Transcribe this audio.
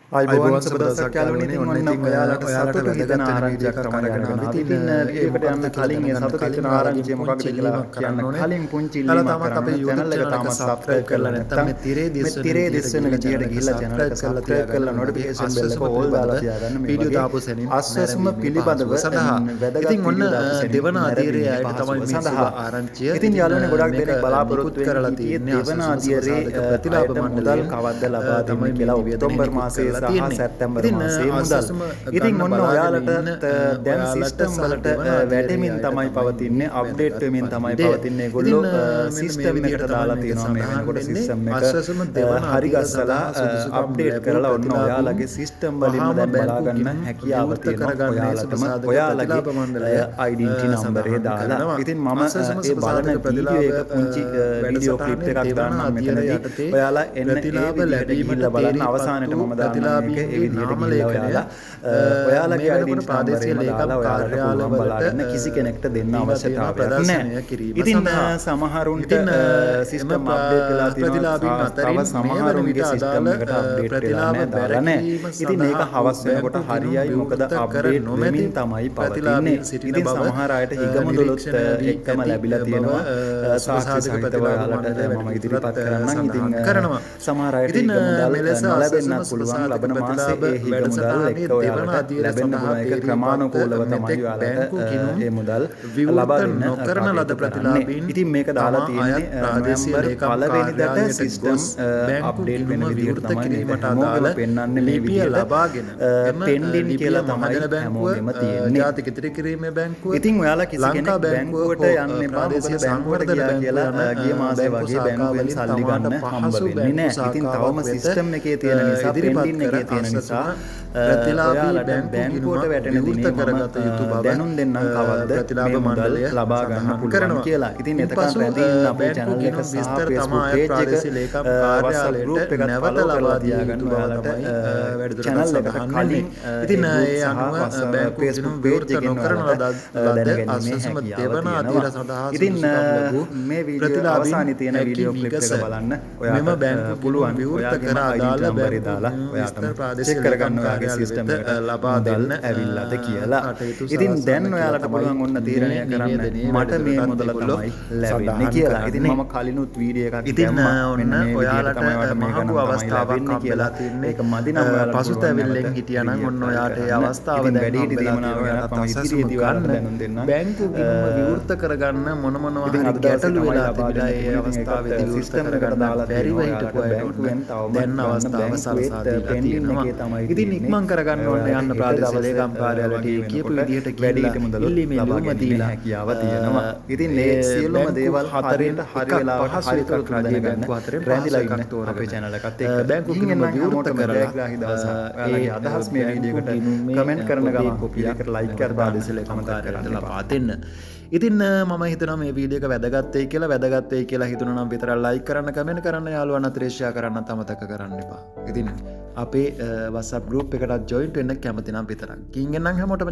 අයිබෝන් සබදසක් යාළුවනේ ඉතින් ඔන්න ඔයාලට සතුටු හිතෙන ආරංචියක් තමයි අරගෙන ආවේ. ඉතින් ඒකට යන්න කලින් ඒ සතුටු හිතෙන ආරංචිය මොකක්ද කියලා කියන්න කලින් පුංචි ඉල්ලීමක් කරන්න channel එක තාම subscribe කරලා නැත්නම් මේ තිරේ දිස් වෙන විදියට ගිහිල්ලා channel එක subscribe කරලා notification bell එක all දාලා තියාගන්න. මේ වීඩියෝ දාපු සෙනින් අස්වැසුම පිළිබඳව වැදගත් ඉතින් ඔන්න දෙවන අධීරයේ අයට තමයි මේ සඳහා ආරංචිය. ඉතින් යාළුවනේ ගොඩක් දෙනෙක් බලාපොරොත්තු කරලා තියෙන්නේ දෙවන අධීරයේ ප්‍රතිලාභ මණ්ඩලයෙන් කවද්ද ලබා දෙන්නේ කියලා ඔක්තෝබර් මාසයේ සහ සැප්තැම්බර් මාසයේ මුදල්. ඉතින් ඔන්න ඔයාලට දැන් සිස්ටම් වලට වැටෙමින් තමයි පවතින්නේ, අප්ඩේට් වෙමින් තමයි පවතින්නේ. ඒගොල්ලෝ සිස්ටම් එකට දාලා තියෙනවා මේ වෙනකොට සිස්ටම් එක හරි ගස්සලා අප්ඩේට් කරලා ඔන්න ඔයාලගේ සිස්ටම් වලින්ම දැන් බලා ගන්න හැකියාව තියෙනවා. ඔයාලටම ඔයාලගේ ඩෙන්ටිටි නම්බරේ දාලා. ඉතින් මම ඒ බලන වීඩියෝ එක පුංචි වීඩියෝ ක්ලිප් එකක් දාන්නම් මෙතනදී. ඔයාලා එන්න ඒ විදිහට ගිහිල්ලා බලන්න. අවසානයේට මම දාන්නම් මේක ඒ විදිහට ගිහිල්ලා ඔයාලගේ ඩෙන්ටිටි ප්‍රාදේශීය ලේකම් කාර්යාලවලට කිසි කෙනෙක්ට දෙන්න අවශ්‍යතාවයක් නැහැ. ඉතින් සමහරුන්ට සිස්ටම් අප්ඩේට් වෙලා තියෙනවා. තව සමහරුන්ගේ සිස්ටම් එකට අප්ඩේට් වෙලා නැහැ. ඉතින් මේක හවස් වෙනකොට හරියයි. මොකද අප්ඩේට් වෙමින් තමයි පවතින්නේ. ඉතින් සමහර අයට හිගමුදලොත් එක්කම ලැබිලා තියෙනවා. සාක්ෂි සහිතව ඔයාලට මම ඉදිරිපත් කරන්නම්. ඉතින් කරනවා. සමහර අයට හිගමුදල් ලැබෙන්නත් පුළුවන්. ලබන මාසේ ඒ හිගමුදල් එක්ක ඔයාලට ලැබෙන්න පුළුවන්. ඒක ක්‍රමානුකූලව තමයි ඔයාලට ඒ මුදල් ලබා දෙන්න නොකරන ලද ප්‍රතිලාභීන්. ඉතින් මේක දාලා තියෙන්නේ ප්‍රාදේශීය පළවෙනිදට සිස්ටම් අප්ඩේට් වෙන විදිහට තමයි අදාළ පෙන්වන්නේ. මේ විදිහට ලබාගෙන පෙන්ඩින් කියලා තමයි හැමෝගෙම තියෙන්නේ. ජාතික ඉතිරි කිරීමේ බැංකුව. ඉතින් ඔයාලා කිසි කෙනෙක් බැංකුවට යන්න එපා. මොකද බැංකුවට ගියා කියලා ගිය මාසේ වගේ බැංකුවෙන් සල්ලි ගන්න හම්බ වෙන්නේ නැහැ. ඉතින් තවම සිස්ටම් එකේ තියෙන නිසා පෙන්ඩින් එකේ තියෙන නිසා ප්‍රතිලාභී බැංකුවට වැටෙන දිනේ කරගත යුතු බව දැනුම් දෙන්නම් කවද්ද ප්‍රතිලාභ මණ්ඩලය ලබා ගන්න පුළුවන් කියලා. ඉතින් එතකන් රැඳින්න අපේ channel එක සහ Facebook page එක කාර්යාලයට group එකක් නැවත ලබා තියාගන්න ඔයාලට channel එකට කලින් ඉතින් ඒ අනුව Facebook page එකෙන් නොකරන ලද අසසම දෙවන අධීර සඳහා ඉතින් මේ වීඩියෝ අවසානයේ තියෙන වීඩියෝ ක්ලිප් එක බලන්න ඔයාලට මෙම බැංකුව පුළුවන් විවෘත කර අදාළ බැංකුව දාලා ඔයාලට චෙක් කරගන්න ඔයාගේ සිස්ටම් එකට ලබා දෙන්න ඇවිල්ලාද කියලා. ඉතින් දැන් ඔයාලට පුළුවන් ඔන්න තීරණය කරන්න මට මේ මුදල තමයි ලැබෙන්නේ කියලා. ඉතින් මම කලිනුත් වීඩියෝ එකක් දැම්මා. ඔන්න ඔයාලට මහඟු අවස්ථාවක් කියලා තින්නේ. ඒක මදි නම් ඔයාලා පසුතැවිල්ලෙන් හිටියා නම් ඔන්න ඔයාලට ඒ අවස්ථාව දැන් වැඩිහිටි දීමනාව ඔයාලට තමයි ඉදිරියේදී ගන්න දැනුම් දෙන්න. බැංකු ගිණුම විවෘත කරගන්න මොන මොනවා හරි ගැටලු වෙලා තිබිලා ඒ අවස්ථාවේදී විවෘත කරගන්න බැරිව හිටපු අයට දැන් අවස්ථාව සලසා දීලා තියෙනවා. ඉතින් ඉක්මන් කරගන්න ඕනේ යන්න ප්‍රාදේශීය ලේකම් කාර්යාලයට කියපු විදිහට වැඩිහිටි මුදල් ලබා ගැනීම හැකියාව තියෙනවා. ඉතින් මේ සියලුම දේවල් හතරෙන් හරි වෙලාවට හරි කරක් දැනගන්න රැඳිලා ඉන්න අපේ channel එකත් එක්ක බැංකු ගිණුම විවෘත කරලා ඔයාලගේ අදහස් මේ වීඩියෝ එකට කමෙන්ට් කරන ගමන් කොපි එකට ලයික් කර ප්‍රාදේශීය ලේකම් කාර්යාලයට ලබා දෙන්න. ඉතින් මම හිතනවා මේ වීඩියෝ එක වැදගත් වෙයි කියලා හිතුණා නම් විතරක් ලයික් කරන්න, කමෙන්ට් කරන්න, යාළුවන්ට අතර ෂෙයා කරන්න අමතක කරන්න එපා. ඉතින් අපේ WhatsApp group එකකට join වෙන්න කැමති නම් විතරක්. කින්ගෙන් නම් හැමෝටම